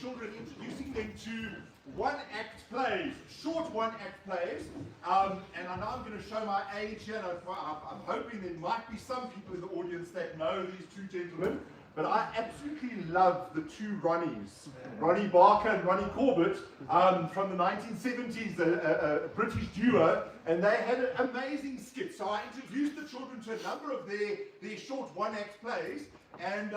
Children, introducing them to one-act plays, short one-act plays, and I know I'm going to show my age here, and I'm hoping there might be some people in the audience that know these two gentlemen, but I absolutely love the two Ronnies, Ronnie Barker and Ronnie Corbett, from the 1970s, a British duo, and they had an amazing skit. So I introduced the children to a number of their short one-act plays, and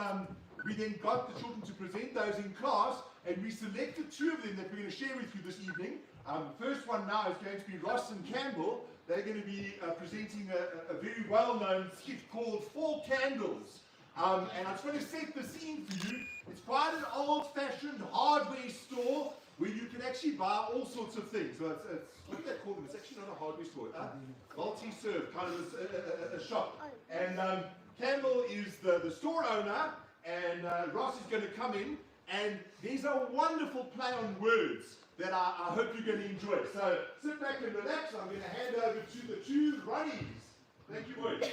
we then got the children to present those in class, and we selected two of them that we're going to share with you this evening. The first one now is going to be Ross and Campbell. They're going to be presenting a very well-known skit called Four Candles. And I just want to set the scene for you. It's quite an old-fashioned hardware store where you can actually buy all sorts of things. So it's what do they call them? It's actually not a hardware store. Multi-serve, kind of a shop. And Campbell is the store owner, and Ross is going to come in, and there's a wonderful play on words that I hope you're going to enjoy. So sit back and relax. I'm going to hand over to the two Ronnies. Thank you, boys.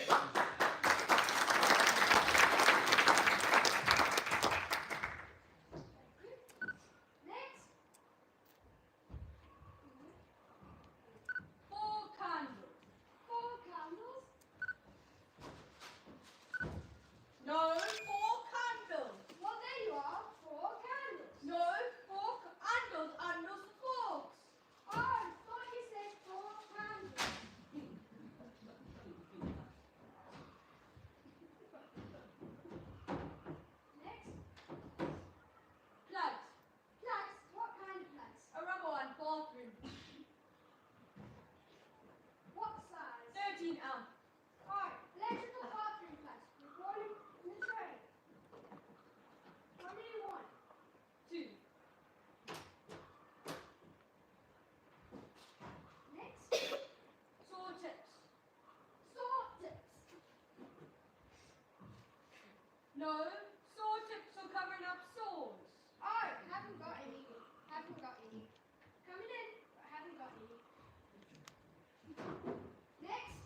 No, saw tips are covering up saws. Oh, haven't got any. Haven't got any. Coming in, but haven't got any. Next.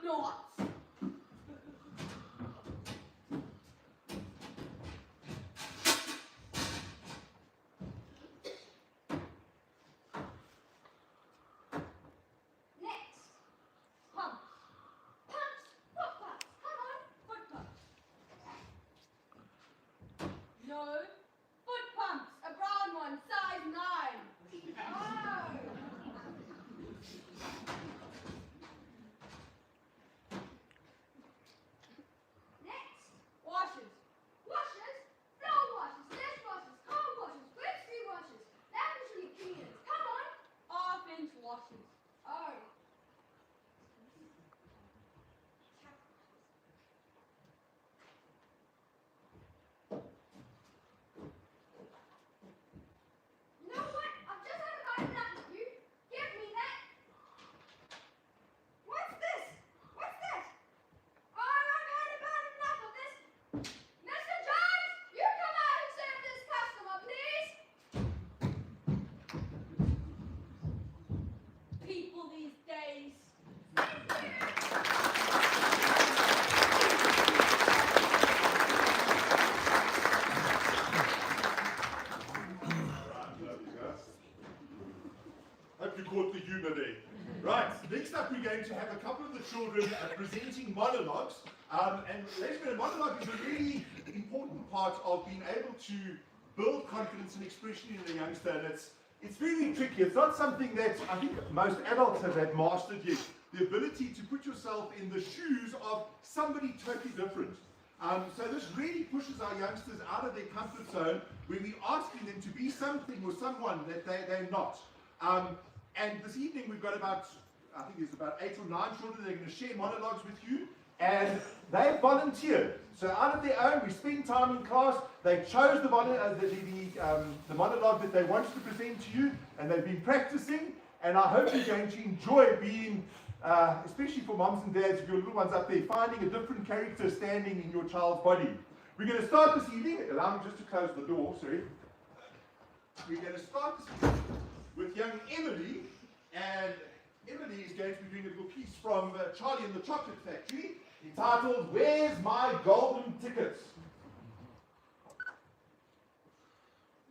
not. Next. Pumps. Pumps. Foot pumps. Come on. Foot pumps. No. Foot pumps. A brown one, size 9. Oh. Next. Washers. Washers. Floor washers. Dish washers. Car washers. Grocery washers. Laundry cleaners. Come on. Half-inch washers. Oh. You know what? I've just had about enough of you. Give me that. What's this? What's that? Oh, I've had about enough of this. Mr. Jones, you come out and serve this customer, please. People these days. Right, there we go. Hope you caught the humor there. Right, next up we're going to have a couple of the children presenting monologues. And lesbian and monologue is a really important part of being able to build confidence and expression in a youngster. And it's really tricky. It's not something that I think most adults have mastered yet. The ability to put yourself in the shoes of somebody totally different. So this really pushes our youngsters out of their comfort zone where we're asking them to be something or someone that they're not. And this evening we've got I think there's about 8 or 9 children that are going to share monologues with you. And they volunteered. So out of their own, we spend time in class. They chose the monologue that they wanted to present to you, and they've been practicing. And I hope you're going to enjoy being, especially for moms and dads, your little ones up there, finding a different character standing in your child's body. We're going to start this evening. Allow me just to close the door, sorry. We're going to start this evening with young Emily, and Emily is going to be doing a little piece from Charlie and the Chocolate Factory entitled, Where's My Golden Ticket?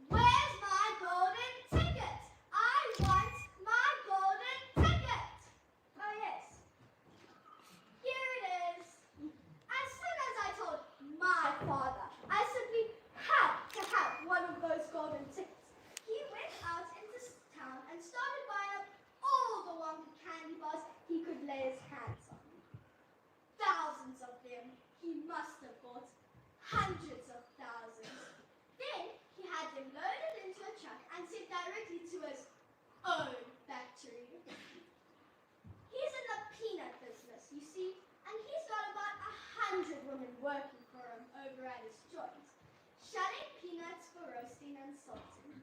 Where's my golden ticket? I want my golden ticket. Oh yes. Here it is. As soon as I told my father, I simply had to have one of those golden tickets. He went out into town and started buying up all the Wonka candy bars he could lay his hands on. Thousands of them. He must have bought hundreds of thousands. Then he had them loaded into a truck and sent directly to his own factory. He's in the peanut business, you see, and he's got about 100 women working for him over at his joint, shelling peanuts for roasting and salting.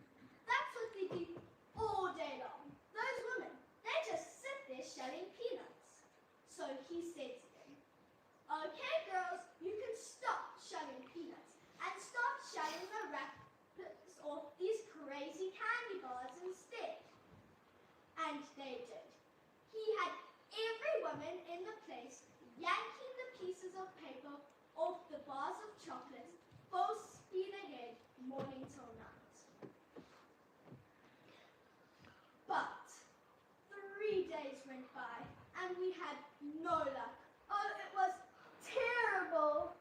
That's what they do all day long. Those women, they just sit there shelling peanuts. So he said to them, okay girls, you can stop shelling peanuts and start shelling the wrappers off these crazy candy bars instead. And they did. He had every woman in the place yanking the pieces of paper off the bars of chocolate, full speed ahead, morning till night. But 3 days went by and we had no luck. Oh, it was terrible.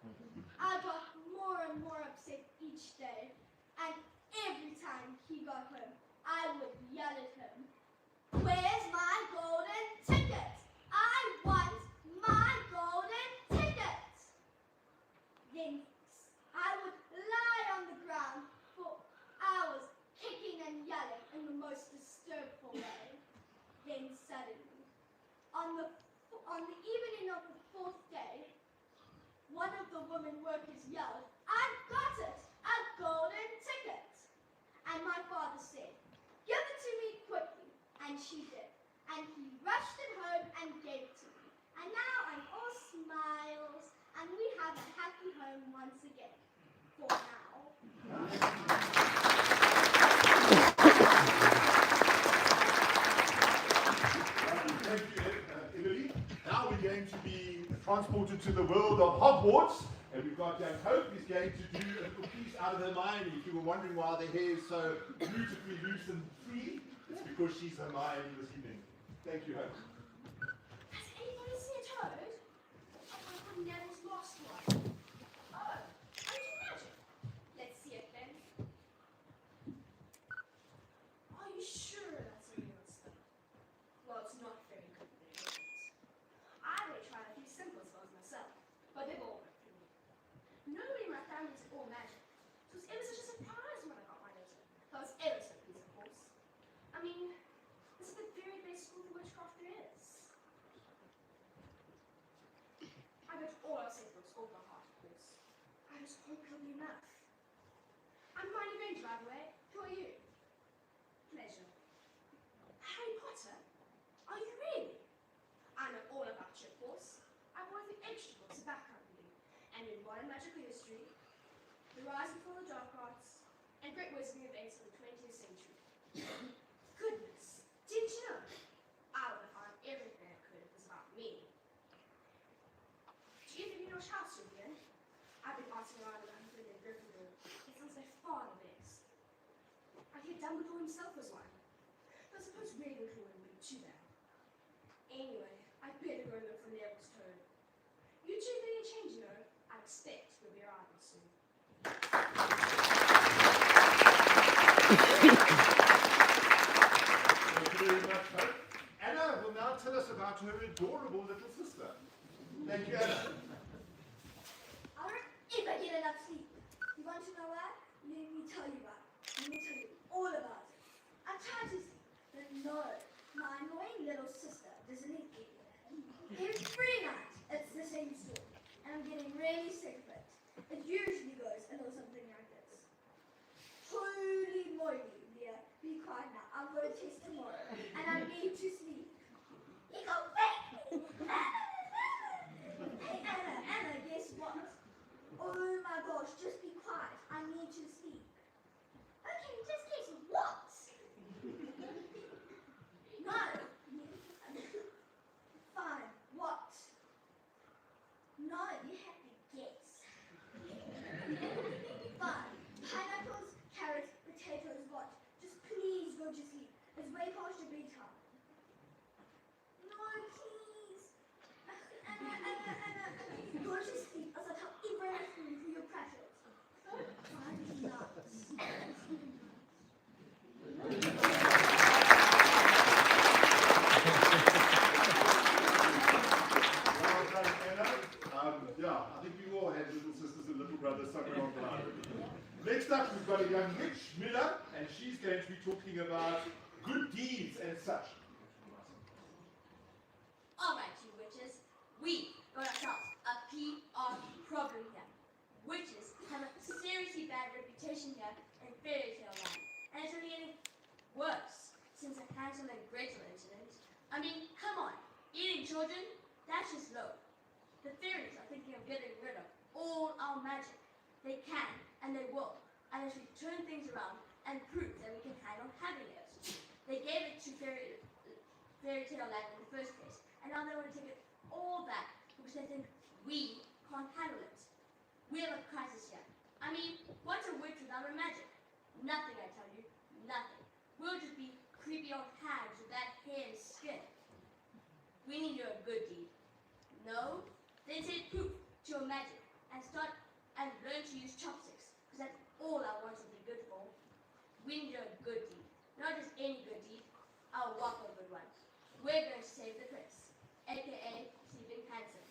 I got more and more upset each day, and every time he got home, I would yell at him, where's my golden ticket? I want my golden ticket. Then I would lie on the ground for hours, kicking and yelling in the most disturbful way. Then suddenly, on the evening of the 4th day, one of the women workers yelled, I've got it, a golden ticket. And my father said, give it to me quickly. And she did. And he rushed it home and gave it to me. And now I'm all smiles, and we have a happy home once again. For now. Thank you, Emily. Now we're going to be transported to the world of Hogwarts. And we've got young Hope who's going to do a little piece out of Hermione. If you were wondering why the hair is so beautifully loose and free, it's because she's Hermione this evening. Thank you, Hope. Has anybody seen a toad? Oh, my Neville's lost one. Oh, I do magic. Let's see it then. Are you sure that's a real stuff? Well, it's not very good for the humans. I would try a few simple spells myself, but they've all worked for me. Nobody in my family is all magic. So it was such a surprise when I got my letter. That was ever so pleased, of course. I mean, this is the very best school for witchcraft there is. I got all our safe books over my heart, of course. I just hope it'll be enough. I'm Hermione Granger, by the way. Who are you? Pleasure. Harry Potter? Are you really? I know all about you, of course. I bought the extra books of background reading, and in modern magical history, the rise and fall of dark arts, and great wizarding events of the 20th century. Goodness, didn't you know? I would have found everything I could if it was about me. Do you think you know which house you'll be in? I've been asking around about who in Gryffindor. It sounds by far the best. I hear Dumbledore himself was one. But I suppose Ravenclaw wouldn't be too bad. Anyway, I better go look for Neville's toad. You two need a change, you know. I expect you'll be arriving soon. Thank you very much, Hope. Anna will now tell us about her adorable little sister. Thank you, Anna. I don't ever get enough sleep. You want to know why? Let me tell you why. Let me tell you all about it. I tried to sleep, but no. My annoying little sister doesn't need it. Every night, it's the same story. And I'm getting really sick of it. It usually goes a little something like this. Holy moly, dear. Be quiet now. I'm going to test tomorrow. And I need to sleep. You go back. Hey, Anna, guess what? Oh my gosh, just be quiet. I need to sleep. Okay, just guess what? No. Fine, what? No, you have to guess. Fine. Pineapples, carrots, potatoes, what? Just please go to sleep. It's way past your bedtime. No, please. Anna. Go to sleep as I tell everyone who you're precious. I'm nuts. Well done, Anna. Yeah, I think we all had little sisters and little brothers somewhere along the line. Next up, we've got a young witch, Miller, and she's going to be talking about good deeds and such. Alright, you witches, we got ourselves a PR problem here. Witches have a seriously bad reputation here in fairy tale land, and it's only getting worse since the Hansel and Gretel incident. I mean, come on, eating children? That's just low. The fairies are thinking of getting rid of all our magic. They can, and they will, unless we turn things around and prove that we can handle having it. They gave it to fairy tale land in the first place, and now they want to take it all back because they think we can't handle it. We have a crisis here. I mean, what's a witch without her magic? Nothing, I tell you. Nothing. We'll just be creepy old hags with bad hair and skin. We need your good deed. No? Then say proof to your magic and start and learn to use chopsticks, because that's all I want to be good for. We need your good deed. Not just any good deed, our walk a good one. We're going to save the prince, aka Sleeping Handsome.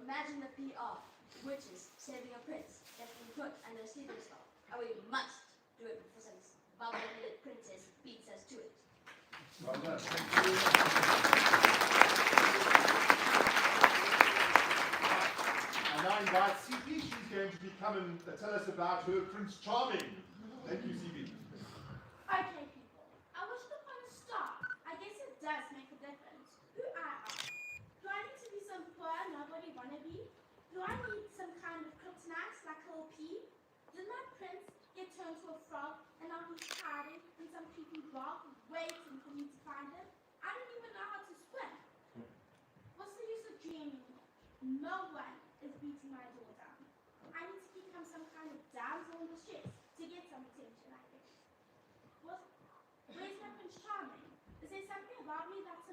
Imagine the PR, witches saving a prince that's been put under a sleeping spell. And we must do it before some bubble-headed princess beats us to it. Well done. Thank you. And I invite CP. She's going to come and tell us about her Prince Charming. Thank you, CP. Okay, people. I wish the point to start. I guess it does make a difference who I am. Do I need to be some poor nobody wannabe? Do I need some kind of kryptonite like a little pea? Did my prince get turned to a frog and now he's hiding in some creepy rock waiting for me to find him? I don't even know how to swim. What's the use of dreaming?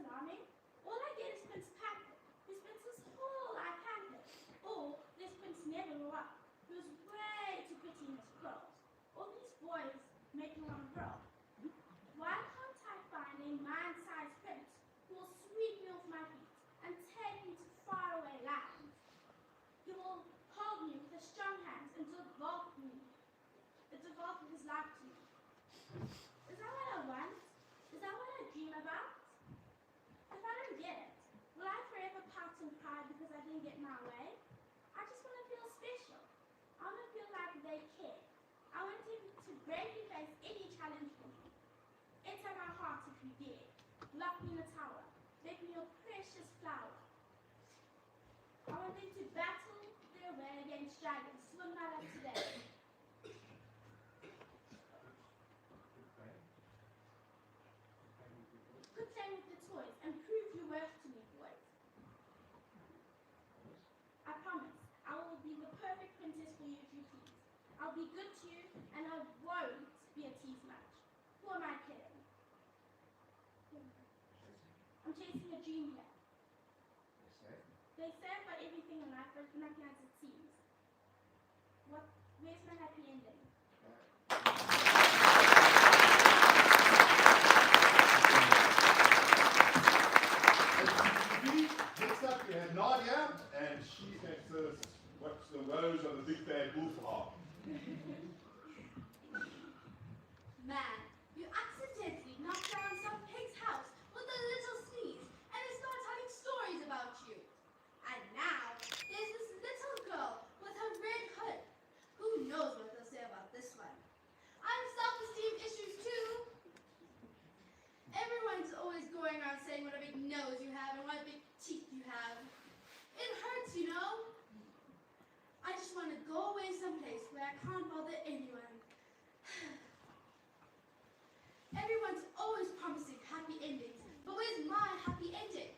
alarming. All I get is Prince Patrick, who spends his whole life handling. Or there's Prince Neville up, who's way too pretty in his clothes. All these boys make me want to grow. Why can't I find a man-sized prince who will sweep me off my feet and take me to faraway lands? He will hold me with his strong hands and devote his life to me. Is that what I want? Is that what I dream about? If I don't get it, will I forever pout and cry because I didn't get my way? I just want to feel special. I want to feel like they care. I want them to bravely face any challenge for me. Enter my heart if you dare. Lock me in a tower. Make me your precious flower. I want them to battle their way against dragons. Swim my life today. Quit playing with the toys and prove your worth to me, boys. I promise, I will be the perfect princess for you if you please. I'll be good to you, and I won't be a tease match. Who am I kidding? I'm chasing a dream here. They say I've got everything in life, but nothing as it seems. Where's my happy ending? Next up we have Nadia, and she's going to watch the woes of the big bad wolf are. Man, you accidentally knocked down some pig's house with a little sneeze, and it starts telling stories about you. And now, there's this little girl with her red hood. Who knows what they'll say about this one? I'm self-esteem issues too. Everyone's always going around saying what a big nose you have and what big teeth you have. It hurts, you know? I just want to go away someplace where I can't bother anyone. Everyone's always promising happy endings, but where's my happy ending?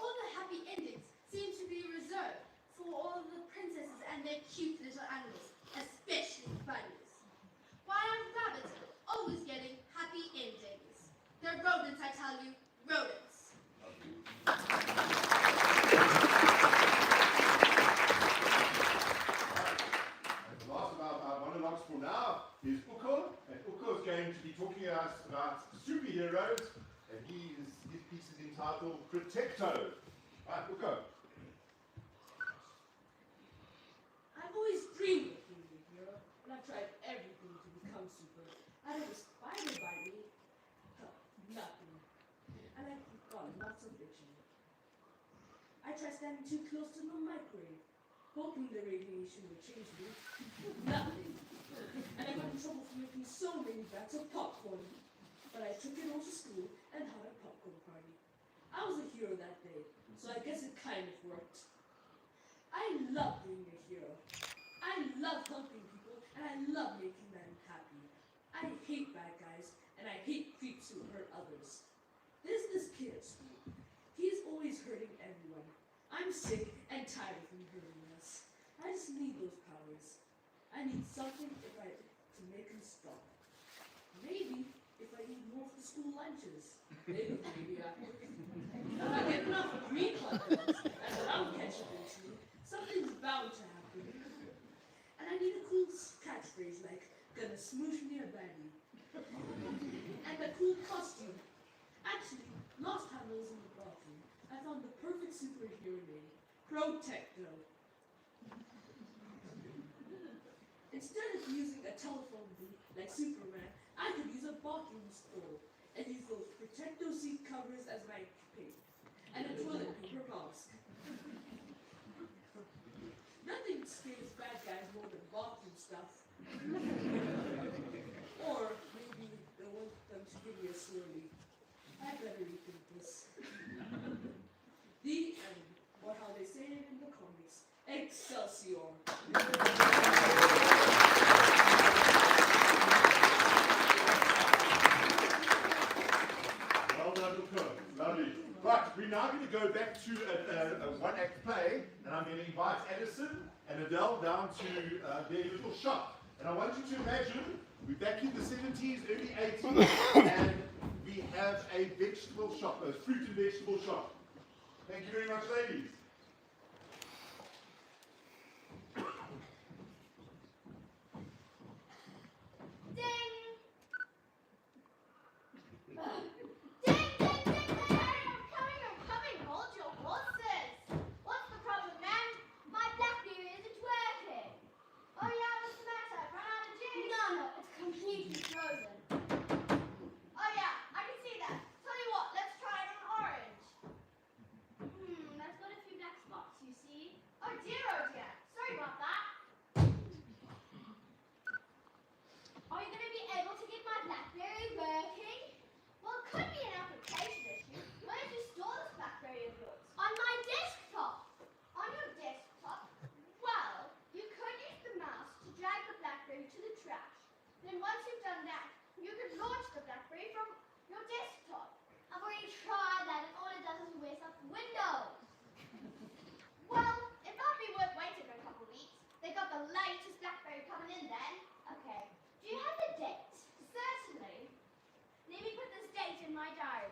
All the happy endings seem to be reserved for all the princesses and their cute little animals, especially bunnies. Why are rabbits always getting happy endings? They're rodents, I tell you, rodents. And the last of our monologues for now is Uko, and Uko is going to be talking to us about superheroes, and his piece is entitled Protecto. Right, Uko. I've always dreamed of being a hero, and I've tried everything to become super. I had a spider bite me. Huh, nothing. And I've got lots of itching. I tried standing too close to the microwave, hoping the radiation would change me. Nothing. And I got in trouble for making so many bags of popcorn. But I took it all to school and had a popcorn party. I was a hero that day, so I guess it kind of worked. I love being a hero. I love helping people, and I love making them happy. I hate bad guys, and I hate creeps who hurt others. There's this kid at school. He's always hurting everyone. I'm sick and tired of him hurting us. I just need those powers. I need something to make him stop. Maybe if I eat more of the school lunches. Maybe after. If I get enough green hot dogs, and I'll catch up into, something's bound to happen. And I need a cool catchphrase like, gonna smoosh me a baddie. And a cool costume. Actually, last time I was in the bathroom, I found the perfect superhero name, Protecto. Instead of using a telephone booth like Superman, I could use a bathroom stove and use those Protecto seat covers as my cape, and a toilet paper mask. Nothing scares bad guys more than bathroom stuff. Or maybe they want them to give me a swirly. I better rethink this. The end, or how they say it in the comics, Excelsior. Well done, Uko. Lovely. Right, we're now going to go back to a one-act play, and I'm going to invite Addison and Adele down to their little shop. And I want you to imagine we're back in the 70s, early 80s, and we have a vegetable shop, a fruit and vegetable shop. Thank you very much, ladies. Ding! Ding, ding, ding, ding! I'm coming, hold your horses! What's the problem, man? My BlackBerry isn't working. Oh yeah, what's the matter? Run out of juice? No, it's completely frozen. Oh yeah, I can see that. Tell you what, let's try it on orange. That's got a few black spots, you see. Oh dear, sorry about that. Are you going to be able to get my BlackBerry working? Well, it could be an application issue. Where did you store this BlackBerry of yours? On my desktop. On your desktop? Well, you could use the mouse to drag the BlackBerry to the trash. Then once you've done that, you could launch the BlackBerry from your desktop. I've already tried that, and all it does is mess up Windows. Well, it might be worth waiting a couple weeks. They got the latest BlackBerry coming in then. Okay. Do you have the date? Certainly. Let me put this date in my diary.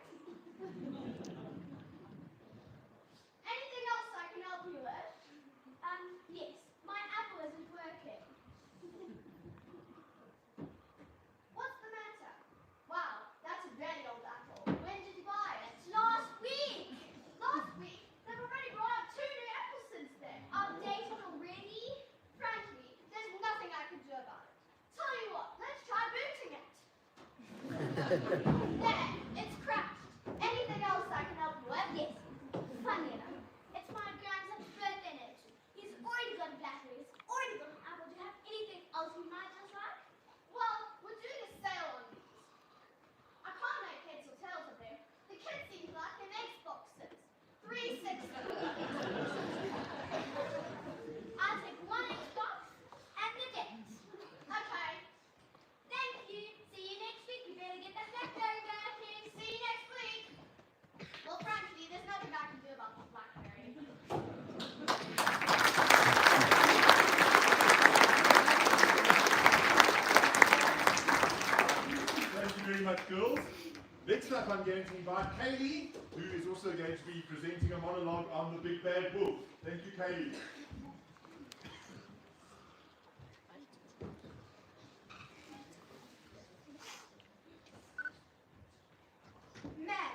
Anything else I can help you with? Yes. My Apple isn't working. What's the matter? Wow, that's a very old Apple. When did you buy it? Last week. Last week? They've already brought out 2 new Apples since then. Outdated already? Frankly, there's nothing I can do about it. Tell you what, let's try booting it. There, it's crashed. Anything else I can help you with? Yes. Funny enough, it's my grandson's birthday next week. He's already got a BlackBerry. He's already got an Apple. Do you have anything else you might just like? Well, we're doing a sale on these. I can't make heads or tails of them. The kids seem like them Xboxes. 360. I'll take one Xbox and the date. Okay. Thank you. See you next week. You better get that BlackBerry working. See you next week. Well, frankly, there's nothing I can do about this BlackBerry. Thank you very much, girls. Next up, I'm going to invite Kaylee, who is also going to be presenting a monologue on the Big Bad Wolf. Thank you, Kaylee. Man,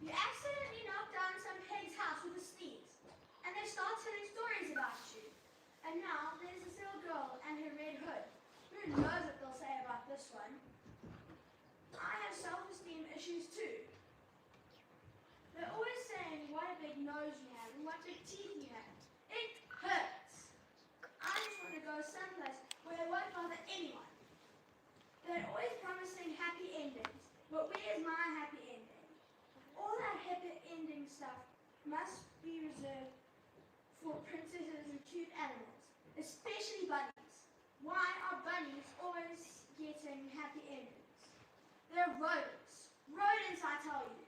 you accidentally knocked down some pig's house with a sneeze, and they start telling stories about you. And now there's this little girl and her red hood. Who knows what they'll say about this one? I have self-esteem issues too. They're always saying what a big nose you have and what big teeth you have. It hurts. I just want to go someplace where I won't bother anyone. They're always promising happy endings, but where's my happy ending? All that happy ending stuff must be reserved for princesses and cute animals, especially bunnies. Why are bunnies always getting happy endings? They're rodents. Rodents, I tell you.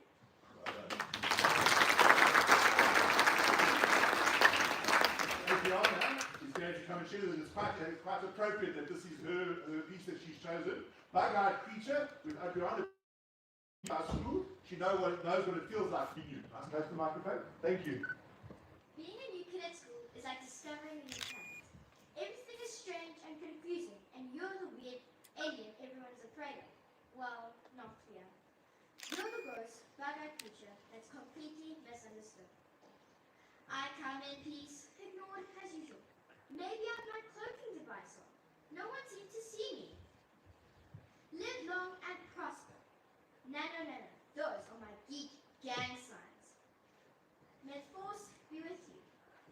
Adriana is going to come and share with us. It's quite appropriate that this is her piece that she's chosen. Bug-eyed creature with Adriana at school. She knows what it feels like to be new. Nice close to the microphone. Thank you. Being a new kid at school is like discovering a new planet. Everything is strange and confusing, and you're the weird alien everyone's afraid of. Well, not clear. You're the gross, bug-eyed creature that's completely misunderstood. I come in peace, ignored as usual. Maybe I've my cloaking device on. No one seems to see me. Live long and prosper. No. Those are my geek gang signs. May the force be with you.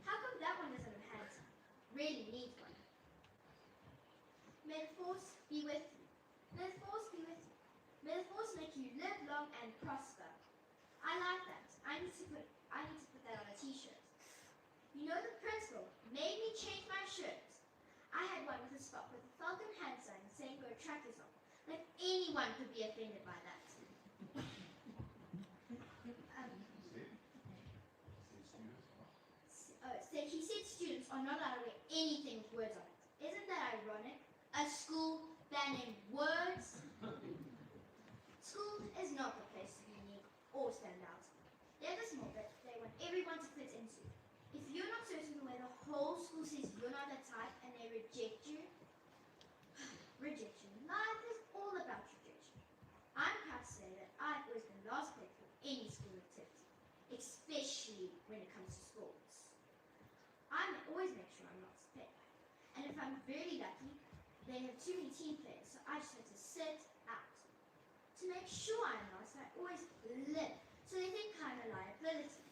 How come that one doesn't have hands? Really needs one. May the force be with you. May the force be with you. May the force make you live long and prosper. I like that. I need to put that on a t-shirt. You know, the principal made me change my shirts. I had one with a spot with a falcon hand sign saying go trackers on. Like anyone could be offended by that. He said students are not allowed to wear anything with words on it. Isn't that ironic? A school banning words? School is not the place all stand out. They're the small bit they want everyone to fit into. If you're not certain where the whole school says you're not that type and they reject you, rejection. Life is all about rejection. I'm proud to say that I've always been last picked for any school activity, especially when it comes to sports. I always make sure I'm not picked. And if I'm very lucky, they have too many team players, so I just have to sit out. To make sure I'm last, I always limp, so they think I'm a liability.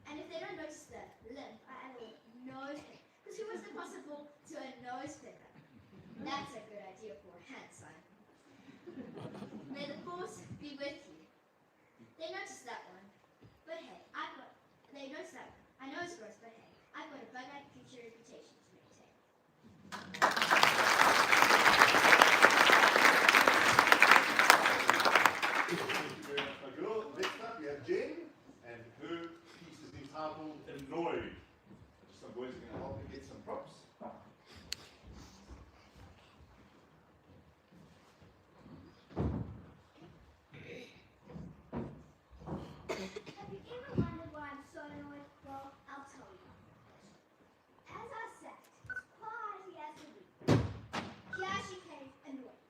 And if they don't notice the limp, I add a nose pick, because who was impossible to a nose picker? That's a good idea for a hand sign. May the force be with you. They noticed that one, but hey, they noticed that one. I know it's gross, but hey, I've got a bug-eyed future reputation to maintain. Thank you very much, my girl. Next up, we have Jen, and her piece is entitled Annoyed. Some boys are going to help me get some props. Have you ever wondered why I'm so annoyed? Well, I'll tell you. As I sat, as quietly as a weed, here she came annoyed.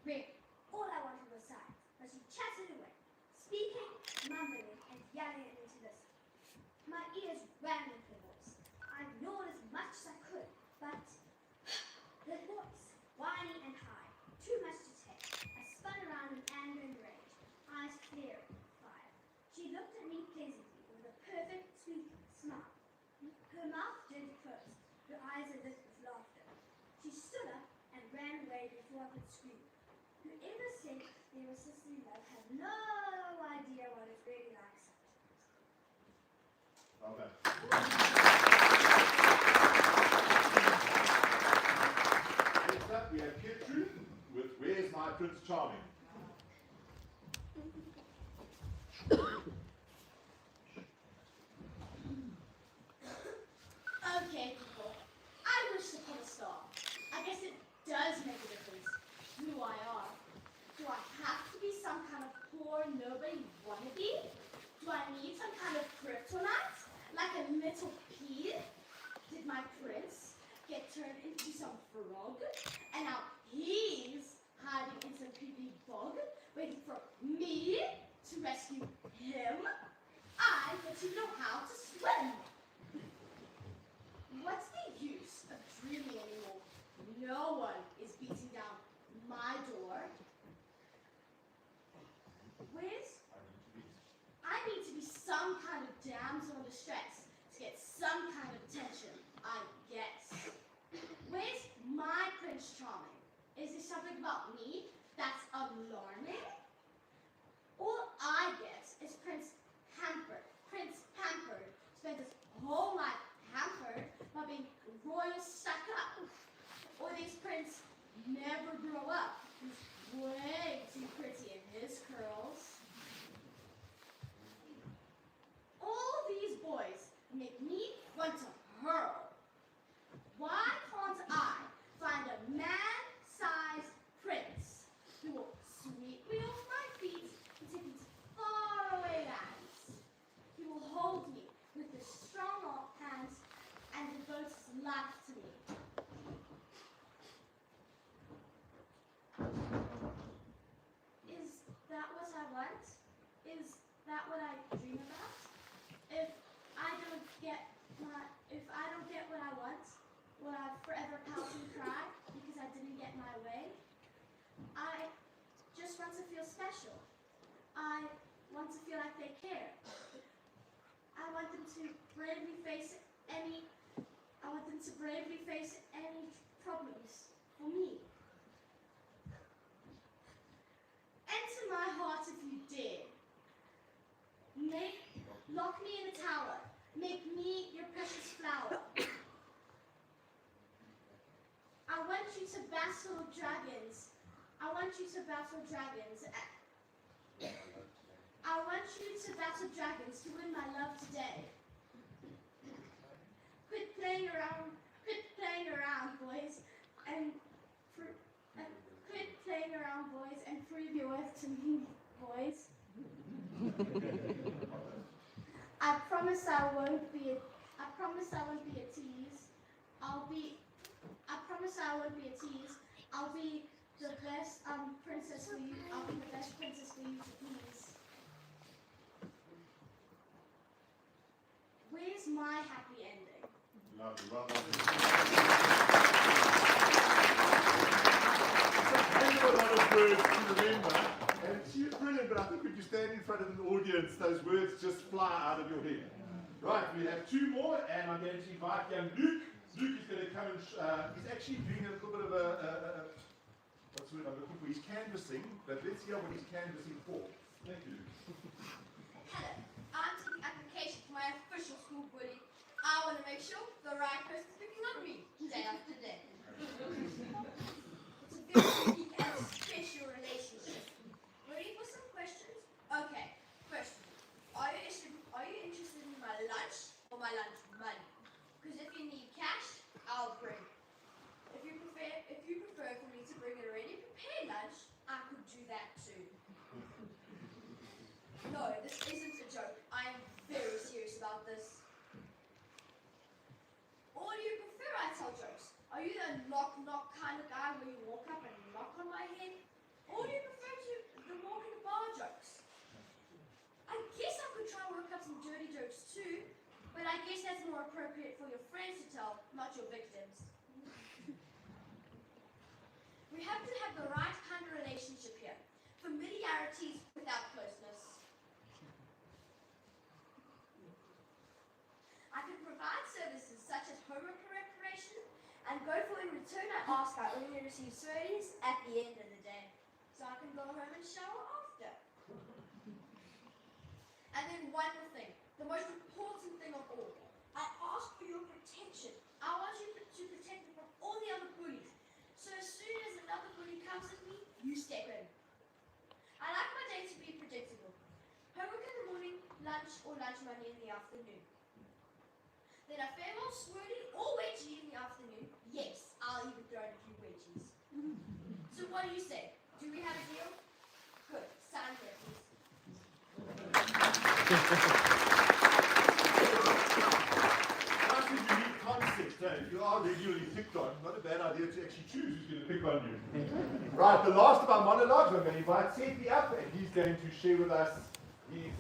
Really, all I wanted was silence, but she chatted away, speaking, mumbling, and yelling at me to listen. My ears rang with her voice. I ignored as much as I could, but the voice, whiny and high, too much to take. I spun around in anger and rage, eyes flaring fire. She looked at me pleasantly with a perfect, sweet smile. Her mouth gently closed, her eyes alit with laughter. She stood up and ran away before I could scream. Whoever said there was sisterly love had no idea what it's really like sometimes. Well done. Next up, we have Gertrude with Where's My Prince Charming? Okay, people. I wish to put a star. I guess it does make a difference who I are. Do I have to be some kind of poor nobody wannabe? Do I need some kind of kryptonite? Like a little pea? Did my prince get turned into some frog? And now he's hiding in some creepy bog, waiting for me to rescue him? I get to know how to swim. What's the use of dreaming anymore? No one is beating down my door. I need to be some kind of damsel in distress to get some kind of attention, I guess. Where's my Prince Charming? Is there something about me that's alarming? All I get is Prince Hampered. Prince Pampered spent his whole life hampered by being royal stuck up. Or this prince never grow up. He's way too pretty in his curls. All these boys make me want to hurl. Why can't I find a man-sized prince who will sweep-wheel my feet and take me to faraway lands? He will hold me with his strong hands and devote his life to me. Is that what I want? Is that what I dream about? If I don't get what I want, will I forever pout and cry because I didn't get my way? I just want to feel special. I want to feel like they care. I want them to bravely face any problems for me. Enter my heart if you dare. Lock me in a tower. Make me your precious flower. I want you to battle dragons. I want you to battle dragons. I want you to battle dragons to win my love today. Quit playing around, boys, and quit playing around, boys, and prove your worth to me, boys. I promise I won't be a tease. I promise I won't be a tease. I'll be the best princess for you. I'll be the best princess for you to please. Where's my happy ending? Lovely, well done. Thank you a lot of words to remember. And she was brilliant, but I think when you stand in front of an audience, those words just fly out of your head. Right, we have two more, and I'm going to invite young Luke. Luke is going to come and, he's actually doing a little bit of what's the word I'm looking for? He's canvassing, but let's hear what he's canvassing for. Thank you, Luke. Hello, I'm taking application for my official school bully. I want to make sure the right person's picking on me day after day. It's a very unique and special relationship. Ready for some questions? Okay, question. Are you interested in my lunch or my lunch money? Because if you need cash, I'll bring it. If you prefer for me to bring a ready prepared lunch, I could do that too. No, this isn't a joke. I am very serious about this. Or do you prefer I tell jokes? Are you the knock kind of guy where you walk up and knock on my head? Or do you prefer the walk in the bar jokes? I guess I could try and work up some dirty jokes too, but I guess that's more appropriate for your friends to tell, not your victims. We have to have the right kind of relationship here. Familiarity without closeness. I can provide services such as homework preparation and go for in return I ask I only receive service at the end of the day. So I can go home and shower after. And then one more thing, the most important thing of all. I ask for your protection. I want you to protect me from all the other bullies. So as soon as another bully comes at me, you step in. I like my day to be predictable. Homework in the morning, lunch or lunch money in the afternoon. Then a farewell swirly or wedgie in the afternoon. Yes, I'll even throw in a few wedgies. So what do you say? Do we have a deal? Good. Sign here, please. That's a unique concept, if you are regularly picked on, not a bad idea to actually choose who's going to pick on you. Right, the last of our monologues, I'm going to invite Sethi up, and he's going to share with us his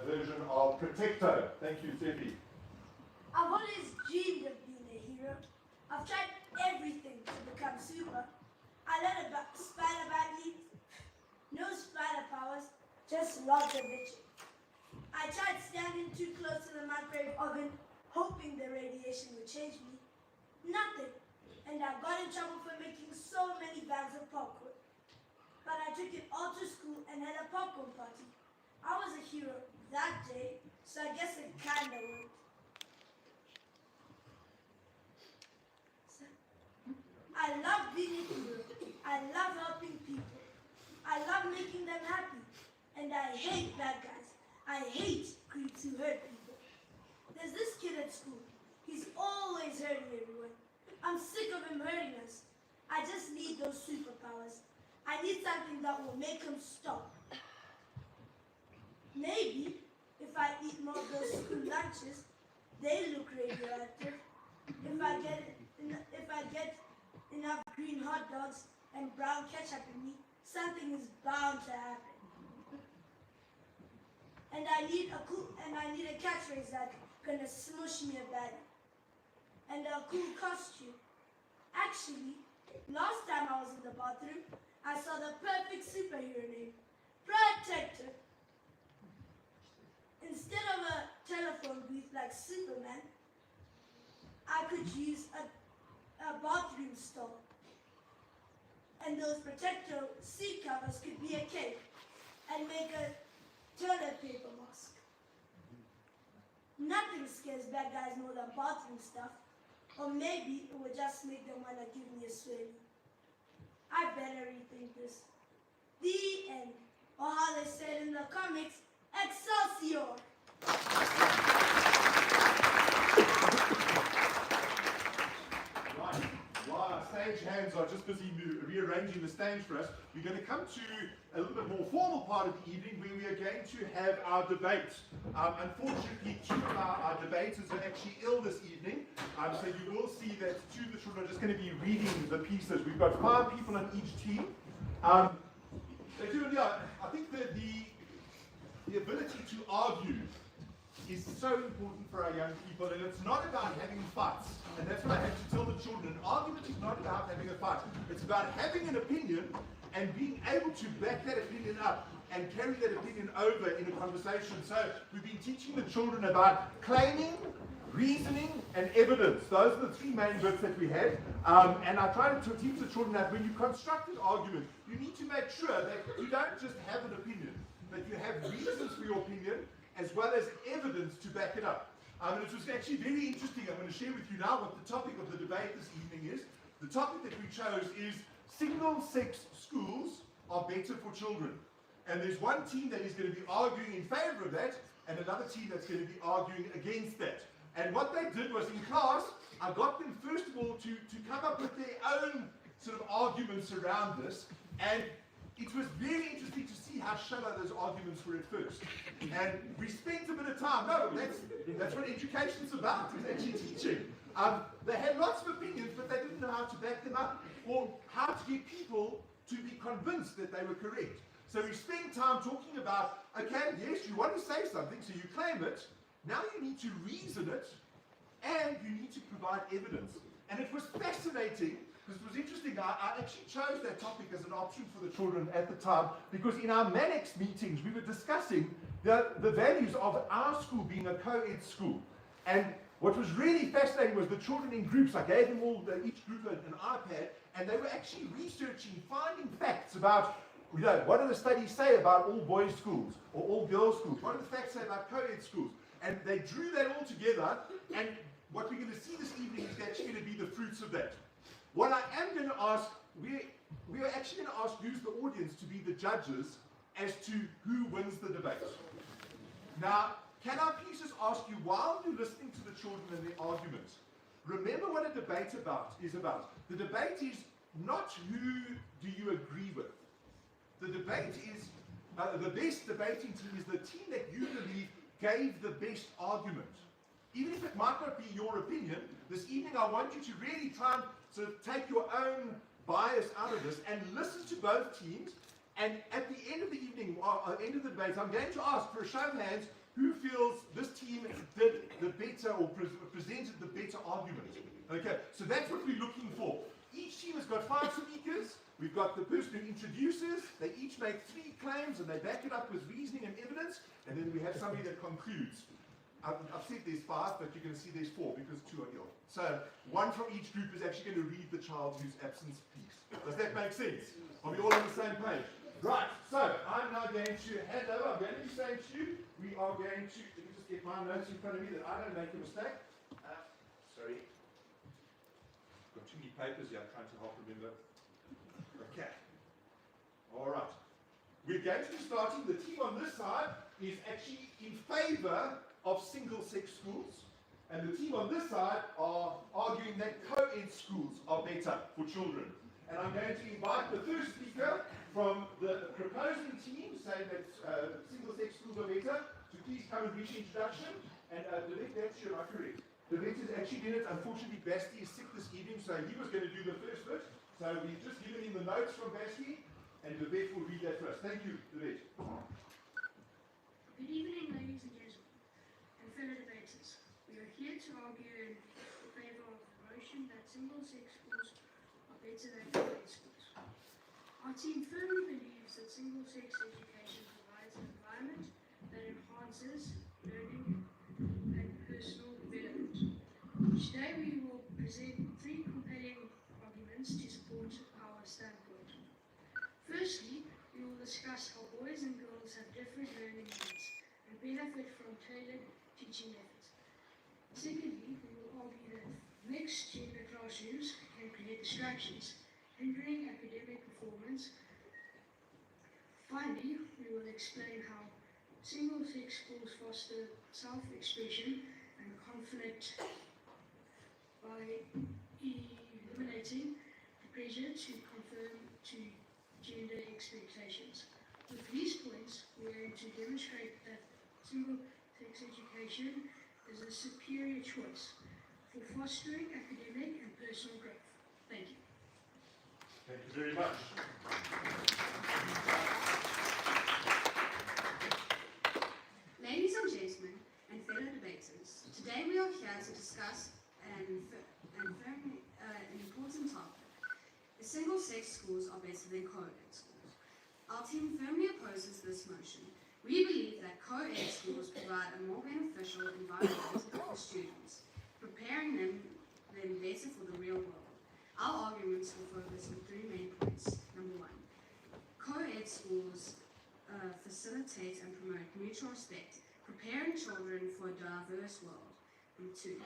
version of Protecto. Thank you, Sethi. I've always dreamed of being a hero. I've tried everything to become super. I learned about spider bite, no spider powers, just lots of itching. I tried standing too close to the microwave oven, hoping the radiation would change me. Nothing. And I got in trouble for making so many bags of popcorn. But I took it all to school and had a popcorn party. I was a hero that day, so I guess it kinda worked. I love being a hero. I love helping people. I love making them happy. And I hate bad guys. I hate creeps who hurt people. There's this kid at school. He's always hurting everyone. I'm sick of him hurting us. I just need those superpowers. I need something that will make him stop. Maybe if I eat more of those school lunches, they look radioactive. If I get enough green hot dogs and brown ketchup in me, something is bound to happen. And I need a catchphrase that's gonna smush me a bed. And a cool costume. Actually, last time I was in the bathroom, I saw the perfect superhero name, Protector. Instead of a telephone booth like Superman, I could use a bathroom stall. And those Protector seat covers could be a cape and make a toilet paper mask. Nothing scares bad guys more than bathroom stuff. Or maybe it would just make them want to give me a swing. I better rethink this. The end. Or how they said in the comics, Excelsior! Right. Wow, stage hands hands are just busy rearranging the stage for us, we're going to come to a little bit more formal part of the evening where we are going to have our debate. Unfortunately, two of our debaters are actually ill this evening, so you will see that two of the children are just going to be reading the pieces. We've got 5 people on each team. I think that the ability to argue is so important for our young people, and it's not about having fights. And that's what I have to tell the children. An argument is not about having a fight. It's about having an opinion and being able to back that opinion up and carry that opinion over in a conversation. So we've been teaching the children about claiming, reasoning, and evidence. Those are the 3 main bits that we had. And I try to teach the children that when you construct an argument, you need to make sure that you don't just have an opinion, that you have reasons for your opinion, as well as evidence to back it up. And it was actually very interesting. I'm going to share with you now what the topic of the debate this evening is. The topic that we chose is single-sex schools are better for children. And there's one team that is going to be arguing in favor of that, and another team that's going to be arguing against that. And what they did was in class, I got them first of all to come up with their own sort of arguments around this. And it was very interesting to see how shallow those arguments were at first. And we spent a bit of time. No, that's what education's about, is actually teaching. They had lots of opinions, but they didn't know how to back them up or how to get people to be convinced that they were correct. So we spent time talking about, okay, yes, you want to say something, so you claim it. Now you need to reason it, and you need to provide evidence. And it was fascinating. Because it was interesting, I actually chose that topic as an option for the children at the time, because in our Manx meetings we were discussing the values of our school being a co-ed school. And what was really fascinating was the children in groups. I gave them all, each group an iPad, and they were actually researching, finding facts about, what do the studies say about all boys schools or all girls schools? What do the facts say about co-ed schools? And they drew that all together, and what we're going to see this evening is actually going to be the fruits of that. What I am going to ask, we are actually going to ask you, the audience, to be the judges as to who wins the debate. Now, can I please just ask you, while you're listening to the children and their arguments, remember what a debate is about. The debate is not who do you agree with. The debate is, the best debating team is the team that you believe gave the best argument. Even if it might not be your opinion, this evening I want you to really try and sort of take your own bias out of this and listen to both teams. And at the end of the evening, end of the debate, I'm going to ask for a show of hands who feels this team did the better or presented the better argument. Okay, so that's what we're looking for. Each team has got 5 speakers. We've got the person who introduces. They each make 3 claims and they back it up with reasoning and evidence. And then we have somebody that concludes. I've said there's 5, but you're going to see there's 4 because 2 are ill. So 1 from each group is actually going to read the child whose absence speaks. Does that make sense? Are we all on the same page? Right, so I'm now going to hand over. I'm going to be saying to you, we are going to, let me just get my notes in front of me that I don't make a mistake. Sorry. Got too many papers here, I'm trying to help remember. Okay. All right. We're going to be starting, the team on this side is actually in favor of single-sex schools, and the team on this side are arguing that co-ed schools are better for children. And I'm going to invite the first speaker from the proposing team, saying that single-sex schools are better, to please come and read the introduction. And David, that's you, am I correct? David is actually doing it. Unfortunately, Basti is sick this evening, so he was going to do the first bit. So we've just given him the notes from Basti, and David will read that first. Thank you, David. Good evening, ladies and gentlemen, and fellow debaters. We are here to argue in favour of the motion that single-sex schools are better than co-ed schools. Our team firmly believes that single-sex education provides an environment that enhances learning and personal development. Today we will present 3 compelling arguments to support our standpoint. Firstly, we will discuss how boys and girls have different learning needs and benefit from tailored teaching methods. Secondly, we will argue that mixed gender classrooms can create distractions, hindering academic performance. Finally, we will explain how single-sex schools foster self-expression and conflict by eliminating the pleasure to conform to gender expectations. With these points, we aim to demonstrate that single-sex education is a superior choice for fostering academic and personal growth. Thank you. Thank you very much. Ladies and gentlemen, and fellow debaters, today we are here to discuss an important topic. Single-sex schools are better than co-ed schools. Our team firmly opposes this motion. We believe that co-ed schools provide a more beneficial environment for students, preparing them better for the real world. Our arguments will focus on three main points. Number one, co-ed schools facilitate and promote mutual respect, preparing children for a diverse world. Number two,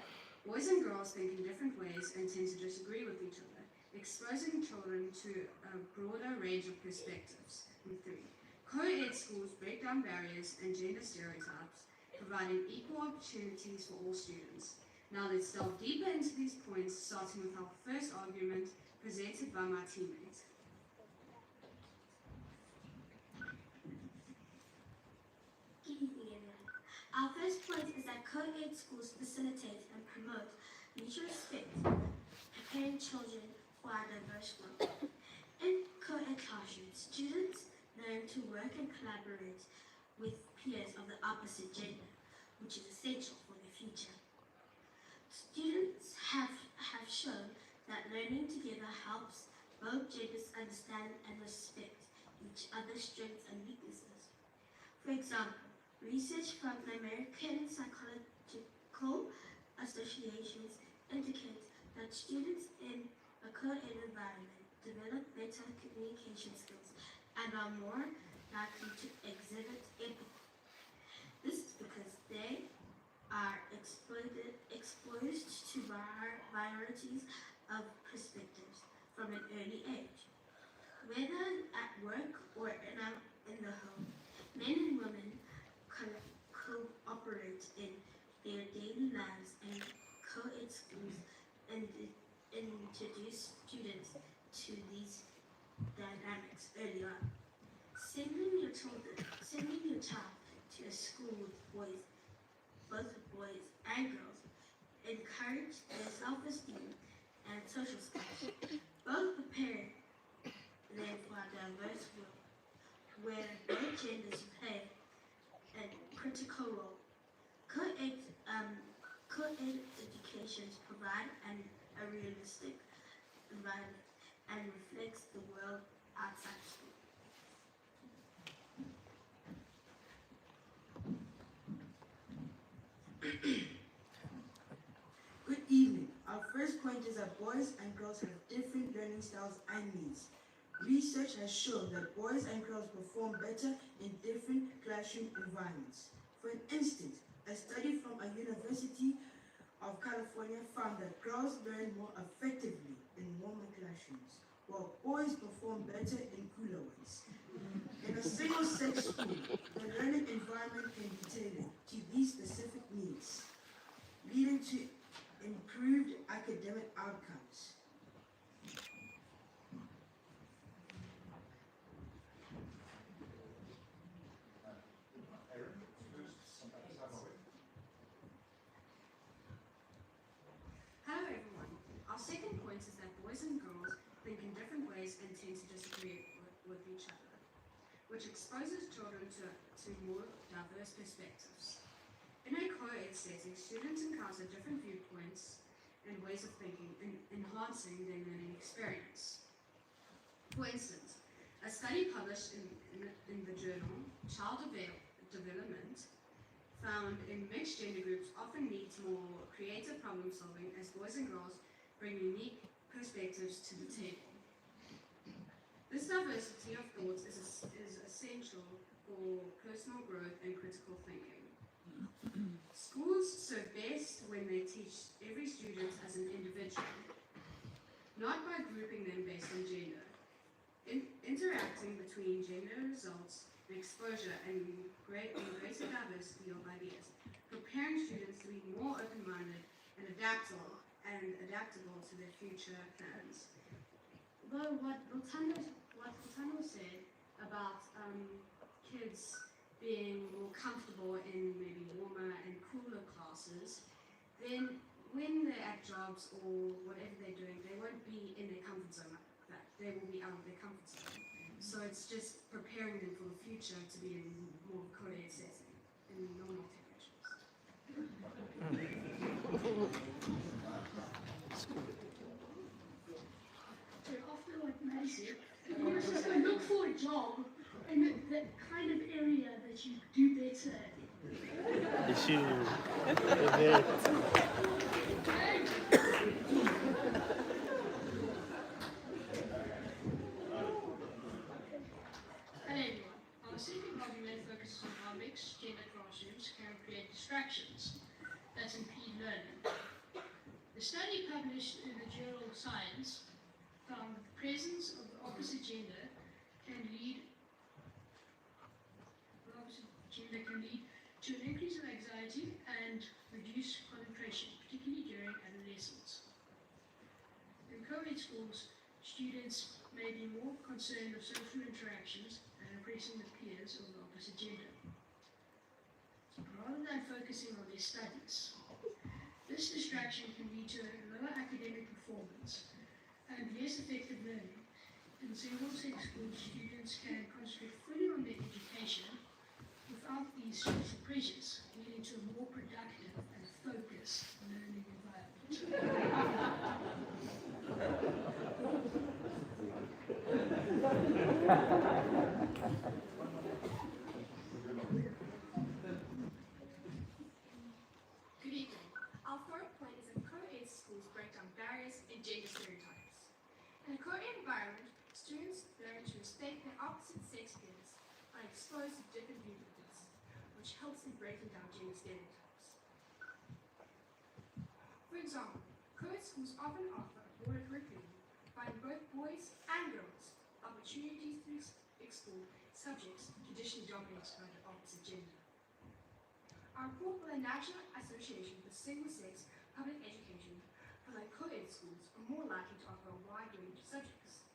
boys and girls think in different ways and tend to disagree with each other, exposing children to a broader range of perspectives. Number three, co-ed schools break down barriers and gender stereotypes, providing equal opportunities for all students. Now let's delve deeper into these points, starting with our first argument presented by my teammate. Good evening, everyone. Our first point is that co-ed schools facilitate and promote mutual respect, preparing children for our diverse world. In co-ed classrooms, students learn to work and collaborate with peers of the opposite gender, which is essential for their future. Students have shown that learning together helps both genders understand and respect each other's strengths and weaknesses. For example, research from the American Psychological Associations indicate that students in a co-ed environment develop better communication skills and are more likely to exhibit empathy. This is because they are exposed to varieties of perspectives from an early age. Whether at work or in the home, men and women cooperate in their daily lives, and co-ed schools introduce students to these dynamics early on. Sending your child to a school with both boys and girls, encourage their self-esteem and social skills. Both prepare them for a diverse world where both genders play a critical role. Co-ed educations provide a realistic environment and reflects the world outside school. Good evening. Our first point is that boys and girls have different learning styles and needs. Research has shown that boys and girls perform better in different classroom environments. For instance, a study from a University of California found that girls learn more effectively in warmer classrooms, while boys perform better in cooler ones. In a single-sex school, the learning environment can be tailored to these specific needs, leading to improved academic outcomes. Hello everyone. Our second point is that boys and girls think in different ways and tend to disagree with each other, which exposes children to more diverse perspectives. In a co-ed setting, students encounter different viewpoints and ways of thinking, enhancing their learning experience. For instance, a study published in the journal Child Development found in mixed gender groups often lead to more creative problem solving as boys and girls bring unique perspectives to the table. This diversity of thoughts is essential for personal growth and critical thinking. Schools serve best when they teach every student as an individual, not by grouping them based on gender. Interacting between gender results in exposure and greater diversity of ideas, preparing students to be more open-minded and adaptable to their future plans. though what Rotando said about kids being more comfortable in maybe warmer and cooler classes, then when they're at jobs or whatever they're doing, they won't be in their comfort zone like that. They will be out of their comfort zone. So it's just preparing them for the future to be in more co-ed setting in normal temperatures. So after like Maddie said, you must just go look for a job in the kind of area that you do better at. Hey everyone, our second argument focuses on how mixed gender classrooms can create distractions that impede learning. The study published in the journal Science found that the presence of the opposite gender can lead to an increase of anxiety and reduced concentration, particularly during adolescence. In co-ed schools, students may be more concerned with social interactions and impressing the peers of the opposite gender, rather than focusing on their studies. This distraction can lead to lower academic performance and less effective learning. In single-sex schools, students can concentrate fully on their education without these social pressures, leading to a more productive and focused learning environment. Good evening. Our third point is that co-ed schools break down barriers and gender stereotypes. In a co-ed environment, students learn to respect their opposite sex peers and are exposed to different viewpoints, which helps in breaking down gender stereotypes. For example, co-ed schools often offer a broader curriculum, providing both boys and girls opportunities to explore subjects traditionally dominated by the opposite gender. Our report by the National Association for Single-Sex Public Education found that co-ed schools are more likely to offer a wide range of subjects,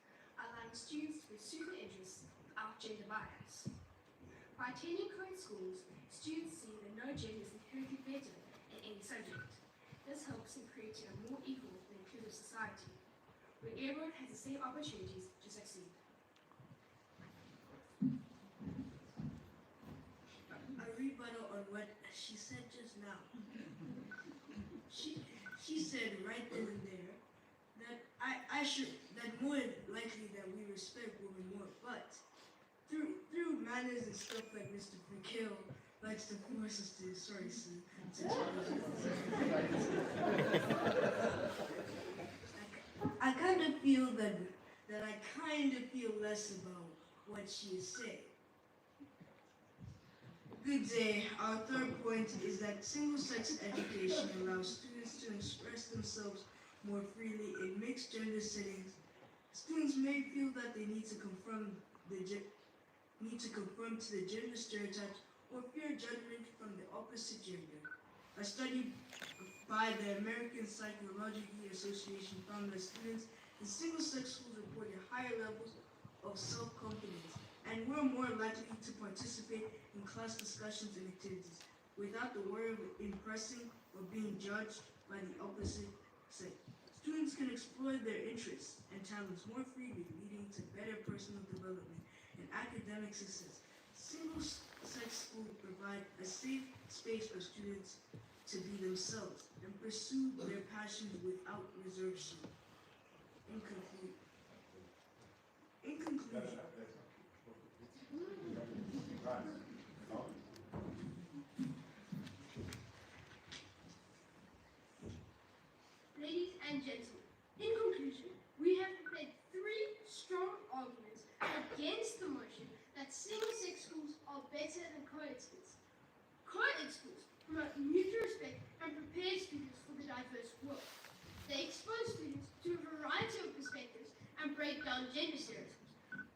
allowing students to pursue their interests without gender bias. By attending co-ed schools, students see that no gender is inherently better in any subject. This helps in creating a more equal and inclusive society, where everyone has the same opportunities to succeed. A rebuttal on what she said just now. She said right then and there that more likely that we respect women more, but through manners and stuff like Mr. Fakil likes to force us to, sorry, Sue, I kind of feel that I kind of feel less about what she is saying. Good day. Our third point is that single-sex education allows students to express themselves more freely in mixed gender settings. Students may feel that they need to conform to the gender stereotypes or fear judgment from the opposite gender. A study by the American Psychological Association found that students in single-sex schools reported higher levels of self-confidence and were more likely to participate in class discussions and activities without the worry of impressing or being judged by the opposite sex. Students can explore their interests and talents more freely, leading to better personal development and academic success. Single-sex schools provide a safe space for students to be themselves and pursue their passions without reservation. In conclusion, Ladies and gentlemen, in conclusion, we have prepared 3 strong arguments against the motion that single-sex schools are better than co-ed schools. Co-ed schools promote mutual respect and prepare students for the diverse world. They expose students to a variety of perspectives and break down gender stereotypes,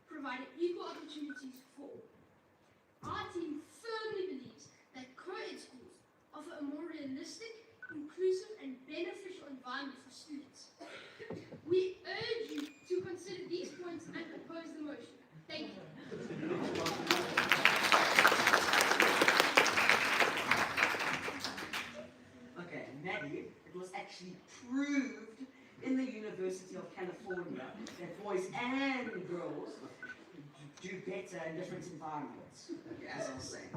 providing equal opportunities for all. Our team firmly believes that co-ed schools offer a more realistic, inclusive and beneficial environment for students. We urge you to consider these It was actually proved in the University of California that boys and girls do better in different environments, as I was saying.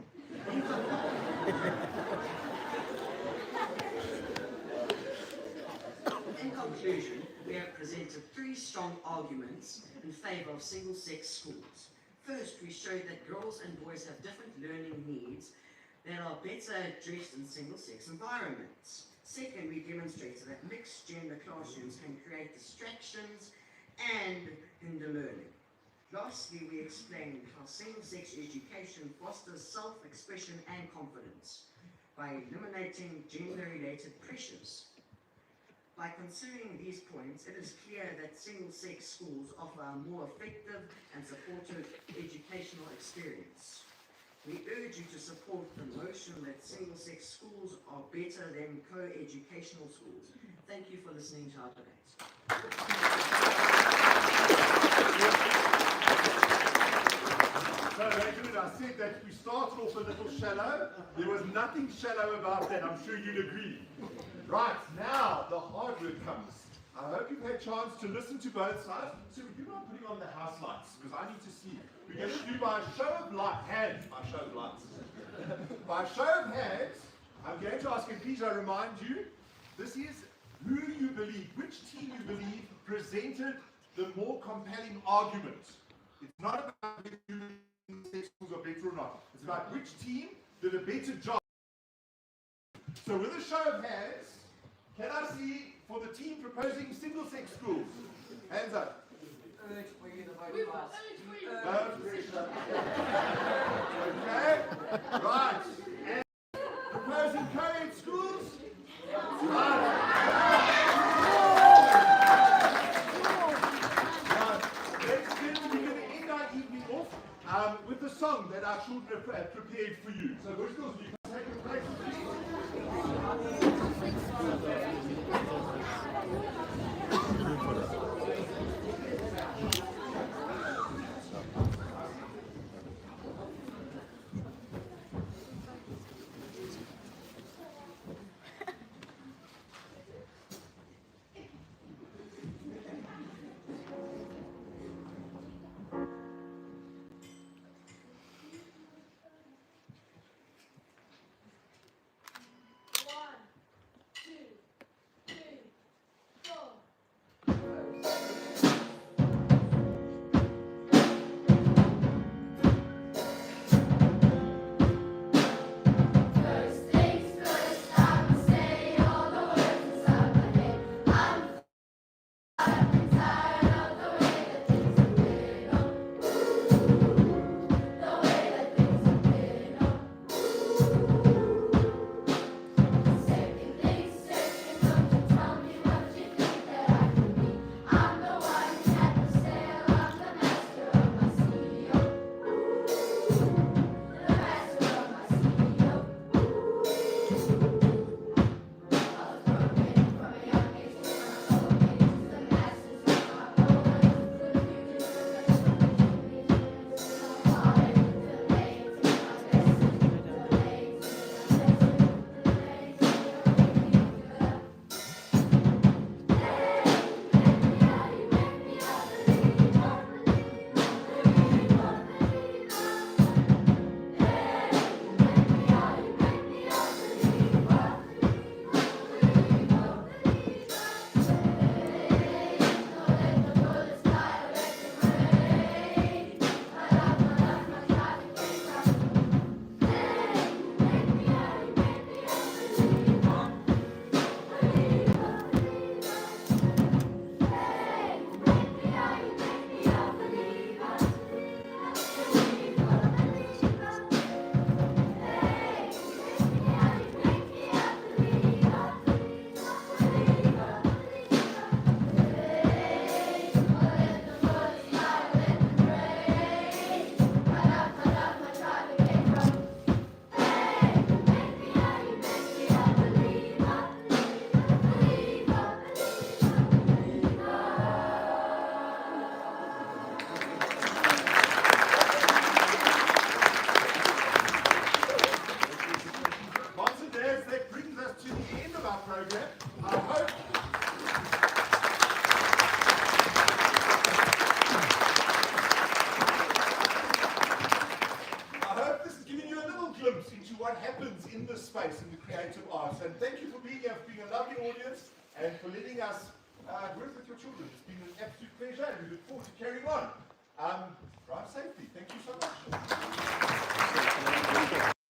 In conclusion, we have presented 3 strong arguments in favor of single-sex schools. First, we showed that girls and boys have different learning needs that are better addressed in single-sex environments. Second, we demonstrated that mixed-gender classrooms can create distractions and hinder learning. Lastly, we explained how single-sex education fosters self-expression and confidence by eliminating gender-related pressures. By considering these points, it is clear that single-sex schools offer a more effective and supportive educational experience. We urge you to support the notion that single-sex schools are better than co-educational schools. Thank you for listening to our debate. So, Benjamin, I said that we started off a little shallow. There was nothing shallow about that. I'm sure you'd agree. Right, now the hard work comes. I hope you've had a chance to listen to both sides. So would you mind putting on the house lights? Because I need to see. We're going to do by a show of hands. By show of lights. By show of hands, I'm going to ask, and please I remind you, this is who you believe, which team you believe presented the more compelling argument. It's not about whether sex schools are better or not. It's about which team did a better job. So with a show of hands, can I see for the team proposing single-sex schools? Hands up. Urge for you to vote for us. No pressure. Okay. Right. And proposing co-ed schools? Right. We're going to end our evening off with the song that our children have prepared for you. So, Bush Girls, you can take your place, please. lovely audience and for letting us work with your children. It's been an absolute pleasure and we look forward to carrying on. Drive safely. Thank you so much.